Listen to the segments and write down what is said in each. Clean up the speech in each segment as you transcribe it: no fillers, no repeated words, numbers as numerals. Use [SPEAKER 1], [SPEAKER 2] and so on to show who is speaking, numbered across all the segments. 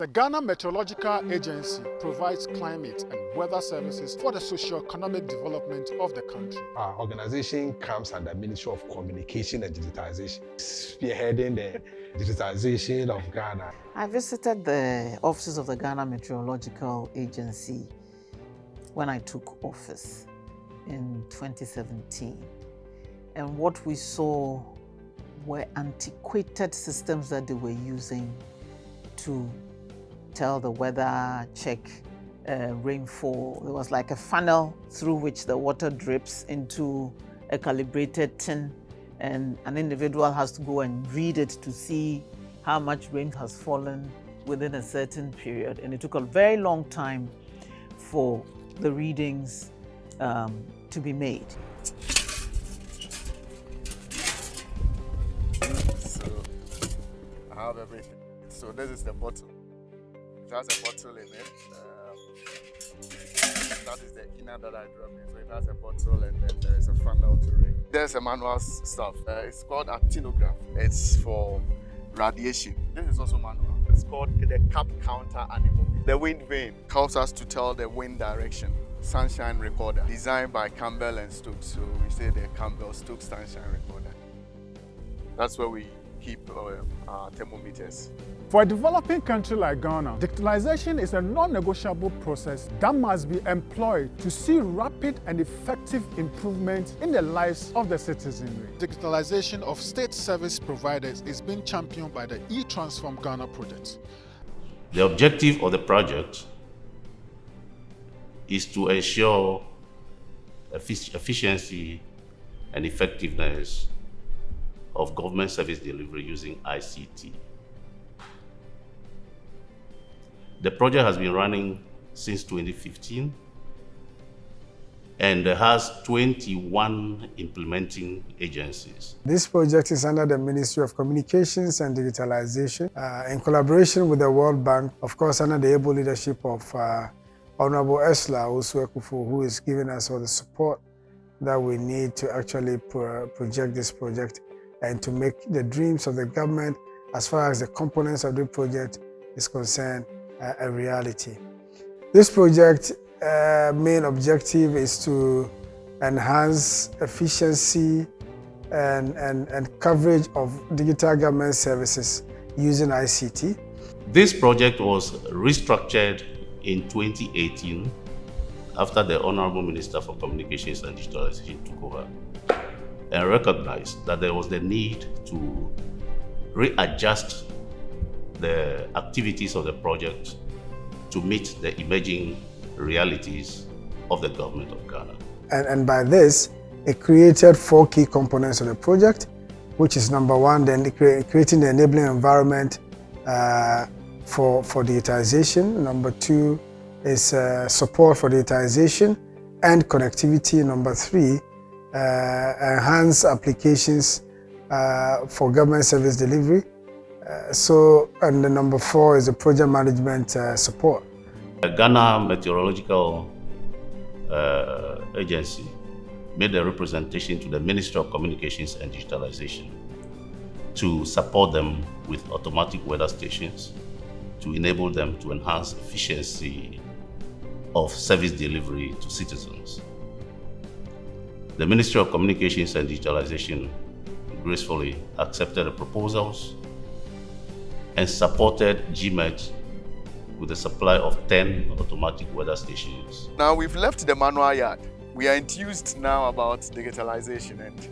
[SPEAKER 1] The Ghana Meteorological Agency provides climate and weather services for the socio-economic development of the country.
[SPEAKER 2] Our organization comes under the Ministry of Communication and Digitalization, spearheading the digitalization of Ghana.
[SPEAKER 3] I visited the offices of the Ghana Meteorological Agency when I took office in 2017. And what we saw were antiquated systems that they were using to tell the weather, check rainfall. There was like a funnel through which the water drips into a calibrated tin, and an individual has to go and read it to see how much rain has fallen within a certain period. And it took a very long time for the readings to be made.
[SPEAKER 4] So I have everything. So this is the bottle. It has a bottle in it. That is the inner that I dropped in. So it has a bottle and then there is a funnel to ring. There's a manual stuff. It's called actinograph. It's for radiation. This is also manual. It's called the cap counter anemometer. The wind vane helps us to tell the wind direction. Sunshine recorder, designed by Campbell and Stokes. So we say the Campbell-Stokes sunshine recorder. That's where we keep our thermometers.
[SPEAKER 1] For a developing country like Ghana, digitalization is a non-negotiable process that must be employed to see rapid and effective improvement in the lives of the citizenry. Digitalization of state service providers is being championed by the e-Transform Ghana project.
[SPEAKER 5] The objective of the project is to ensure efficiency and effectiveness of government service delivery using ICT. The project has been running since 2015 and has 21 implementing agencies.
[SPEAKER 6] This project is under the Ministry of Communications and Digitalization in collaboration with the World Bank, of course under the able leadership of Honorable Ursula Osuekufu, who is giving us all the support that we need to actually project this project and to make the dreams of the government as far as the components of the project is concerned a reality. This project main objective is to enhance efficiency and coverage of digital government services using ICT.
[SPEAKER 5] This project was restructured in 2018 after the Honorable Minister for Communications and Digitalization took over and recognized that there was the need to readjust the activities of the project to meet the emerging realities of the government of Ghana.
[SPEAKER 6] And by this, it created 4 key components of the project, which is number 1, then creating the enabling environment for digitization. Number 2 is support for digitization and connectivity. Number 3, enhance applications for government service delivery. And the number 4 is the project management support.
[SPEAKER 5] The Ghana Meteorological Agency made a representation to the Ministry of Communications and Digitalization to support them with automatic weather stations to enable them to enhance efficiency of service delivery to citizens. The Ministry of Communications and Digitalization gracefully accepted the proposals and supported GMET with the supply of 10 automatic weather stations.
[SPEAKER 4] Now we've left the manual yard. We are enthused now about digitalization, and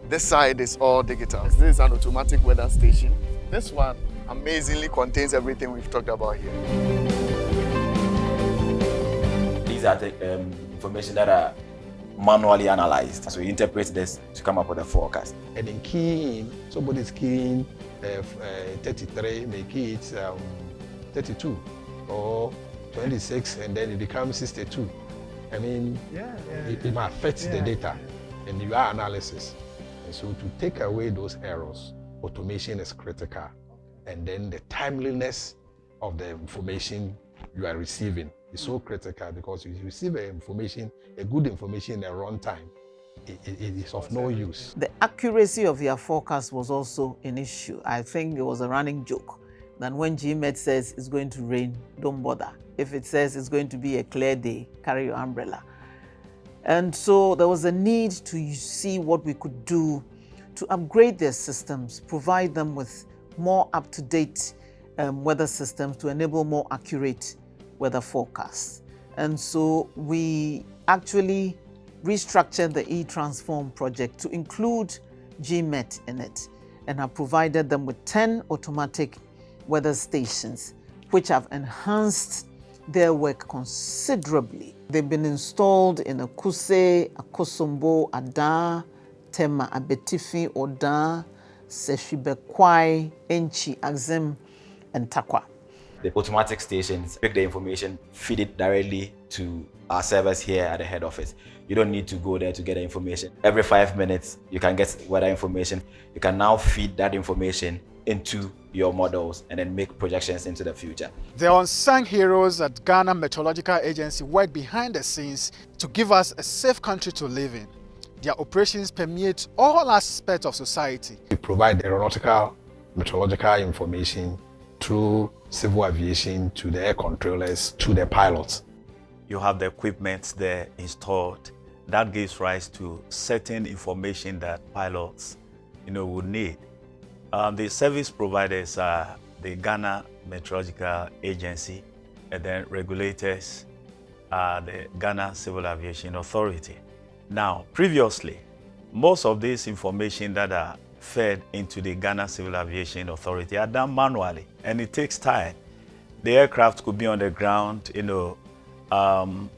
[SPEAKER 4] this side is all digital. This is an automatic weather station. This one amazingly contains everything we've talked about here.
[SPEAKER 7] These are the information that are manually analyzed. So you interpret this to come up with a forecast.
[SPEAKER 2] And in keying, somebody's keying 33, make it 32 or 26, and then it becomes 62. I mean, it might affect the data and your analysis. And so to take away those errors, automation is critical. And then the timeliness of the information you are receiving is so critical, because if you receive information, a good information in a wrong time, it is of no use.
[SPEAKER 3] The accuracy of their forecast was also an issue. I think it was a running joke than when GMET says it's going to rain, don't bother. If it says it's going to be a clear day, carry your umbrella. And so there was a need to see what we could do to upgrade their systems, provide them with more up-to-date weather systems to enable more accurate weather forecasts. And so we actually restructured the e-Transform project to include GMET in it, and have provided them with 10 automatic weather stations, which have enhanced their work considerably. They've been installed in Akuse, Akosombo, Ada, Tema, Abetifi, Oda, Seshibekwai, Enchi, Axem, and Takwa.
[SPEAKER 7] The automatic stations pick the information, feed it directly to our servers here at the head office. You don't need to go there to get the information. Every 5 minutes, you can get weather information. You can now feed that information into your models and then make projections into the future.
[SPEAKER 1] The unsung heroes at Ghana Meteorological Agency work behind the scenes to give us a safe country to live in. Their operations permeate all aspects of society.
[SPEAKER 2] We provide aeronautical, meteorological information through civil aviation to the air controllers, to the pilots.
[SPEAKER 8] You have the equipment there installed. That gives rise to certain information that pilots, would need. The service providers are the Ghana Meteorological Agency, and then regulators are the Ghana Civil Aviation Authority. Now, previously, most of this information that are fed into the Ghana Civil Aviation Authority are done manually, and it takes time. The aircraft could be on the ground,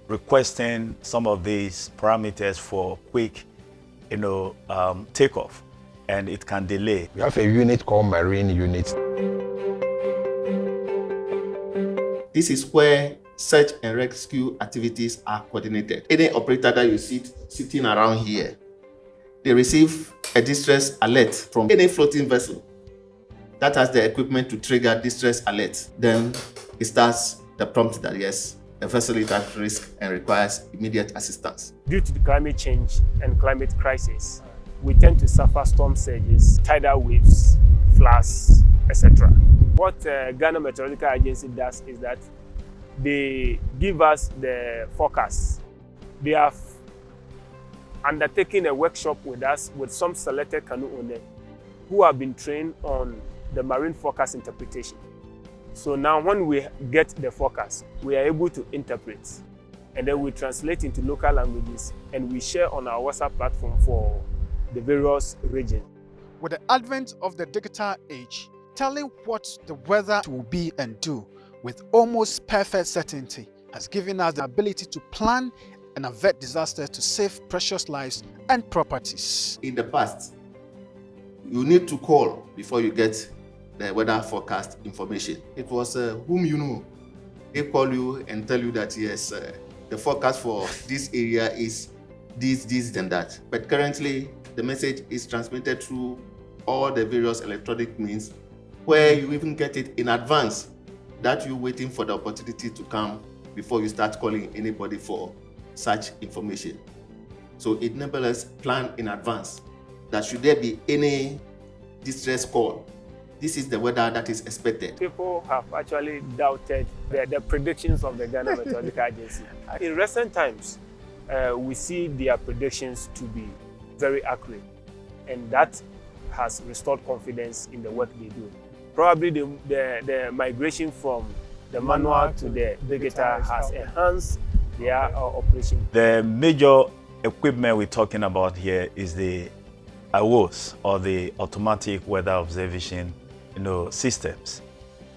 [SPEAKER 8] requesting some of these parameters for quick, takeoff, and it can delay.
[SPEAKER 2] We have a unit called Marine Unit.
[SPEAKER 4] This is where search and rescue activities are coordinated. Any operator that you see sitting around here, they receive a distress alert from any floating vessel that has the equipment to trigger distress alert. Then it starts the prompt that yes, a vessel is at risk and requires immediate assistance.
[SPEAKER 9] Due to the climate change and climate crisis, we tend to suffer storm surges, tidal waves, floods, etc. What Ghana Meteorological Agency does is that they give us the forecast. They have undertaken a workshop with us with some selected canoe owners who have been trained on the marine forecast interpretation. So now when we get the forecast, we are able to interpret, and then we translate into local languages, and we share on our WhatsApp platform for the various regions.
[SPEAKER 1] With the advent of the digital age, telling what the weather will be and do with almost perfect certainty has given us the ability to plan and avert disasters to save precious lives and properties.
[SPEAKER 4] In the past, you need to call before you get the weather forecast information. It was whom you know. They call you and tell you that yes, the forecast for this area is this, and that. But currently, the message is transmitted through all the various electronic means, where you even get it in advance, that you're waiting for the opportunity to come before you start calling anybody for such information. So it enables us plan in advance that should there be any distress call, this is the weather that is expected.
[SPEAKER 9] People have actually doubted the predictions of the Ghana Meteorological Agency. In recent times, we see their predictions to be very accurate, and that has restored confidence in the work they do. Probably the migration from the manual to the digital has enhanced their operation.
[SPEAKER 8] The major equipment we're talking about here is the AWOS, or the Automatic Weather Observation systems.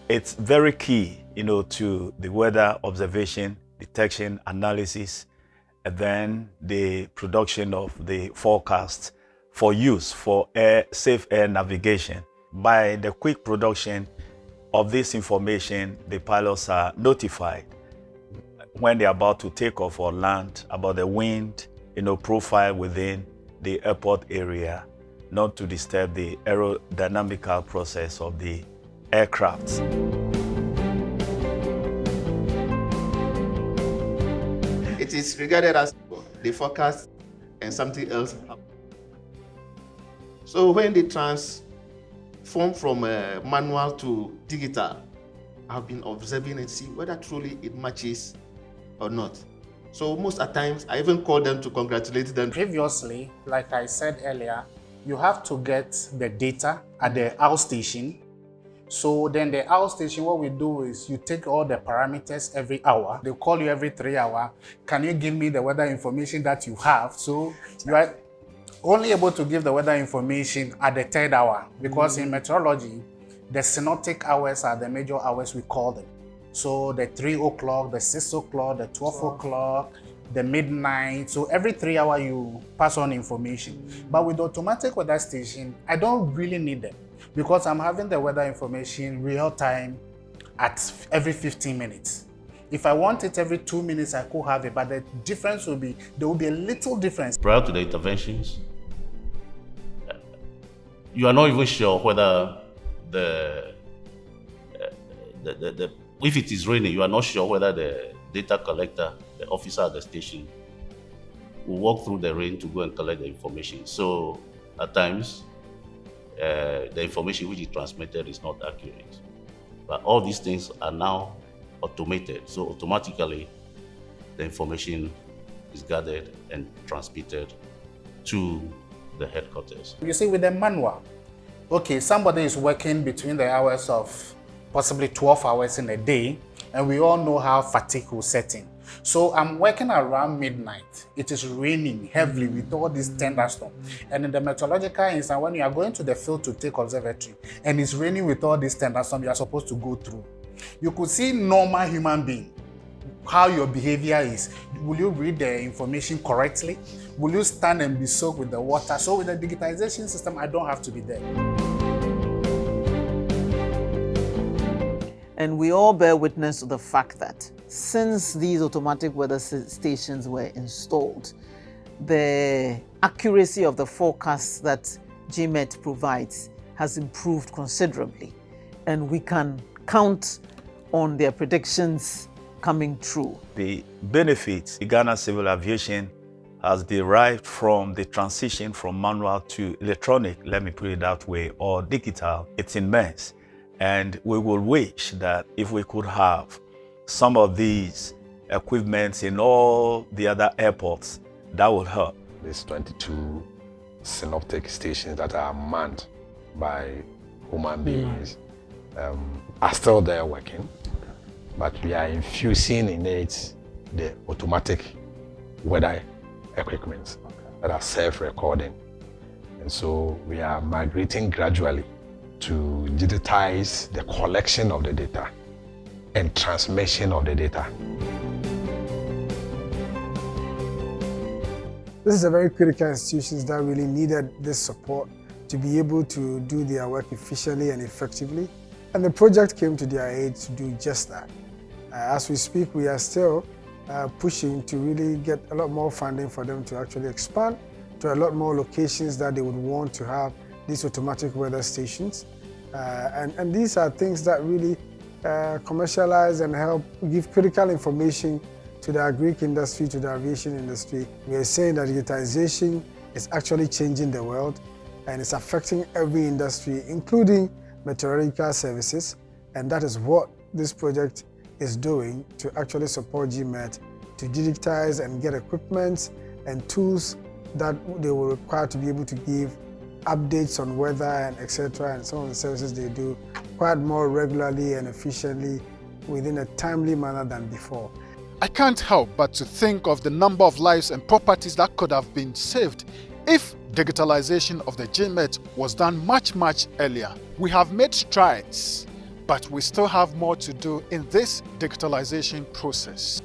[SPEAKER 8] It's very key to the weather observation, detection, analysis, and then the production of the forecast for use for safe air navigation. By the quick production of this information, the pilots are notified when they're about to take off or land about the wind, profile within the airport area, not to disturb the aerodynamical process of the aircraft.
[SPEAKER 4] It is regarded as the forecast and something else happens. So when they transfer transform from manual to digital, I've been observing and see whether truly it matches or not. So most at times, I even call them to congratulate them.
[SPEAKER 10] Previously, like I said earlier, you have to get the data at the outstation. So then the outstation, what we do is you take all the parameters every hour. They call you every 3 hours. Can you give me the weather information that you have? So you are only able to give the weather information at the 3rd hour, because in meteorology, the synoptic hours are the major hours we call them. So the 3 o'clock, the 6 o'clock, the 12 o'clock, the midnight. So every 3 hours you pass on information. But with the automatic weather station, I don't really need them, because I'm having the weather information real time at every 15 minutes. If I want it every 2 minutes, I could have it, but the difference will be, there will be a little difference.
[SPEAKER 5] Prior to the interventions, you are not even sure whether if it is raining, you are not sure whether the data collector, the officer at the station, will walk through the rain to go and collect the information. So at times, the information which is transmitted is not accurate. But all these things are now automated. So automatically, the information is gathered and transmitted to the headquarters.
[SPEAKER 10] You see, with the manual, okay, somebody is working between the hours of possibly 12 hours in a day, and we all know how fatigue will set in. So I'm working around midnight. It is raining heavily with all these thunderstorms. And in the meteorological instance, when you are going to the field to take observatory and it's raining with all these thunderstorms, you are supposed to go through. You could see normal human being, how your behavior is. Will you read the information correctly? Will you stand and be soaked with the water? So with the digitization system, I don't have to be there.
[SPEAKER 3] And we all bear witness to the fact that since these automatic weather stations were installed, the accuracy of the forecasts that GMET provides has improved considerably. And we can count on their predictions coming true.
[SPEAKER 8] The benefits Ghana Civil Aviation has derived from the transition from manual to electronic, let me put it that way, or digital, it's immense. And we will wish that if we could have some of these equipments in all the other airports, that would help.
[SPEAKER 2] There's 22 synoptic stations that are manned by human beings are still there working, but we are infusing in it the automatic weather equipment that are self-recording. And so we are migrating gradually to digitize the collection of the data and transmission of the data.
[SPEAKER 6] This is a very critical institution that really needed this support to be able to do their work efficiently and effectively. And the project came to their aid to do just that. As we speak, we are still pushing to really get a lot more funding for them to actually expand to a lot more locations that they would want to have these automatic weather stations. And these are things that really commercialize and help give critical information to the agri industry, to the aviation industry. We are saying that digitization is actually changing the world and it's affecting every industry, including meteorological services. And that is what this project is doing to actually support GMET to digitize and get equipment and tools that they will require to be able to give updates on weather and etc. and some of the services they do quite more regularly and efficiently within a timely manner than before.
[SPEAKER 1] I can't help but to think of the number of lives and properties that could have been saved if digitalization of the GMET was done much earlier. We have made strides, but we still have more to do in this digitalization process.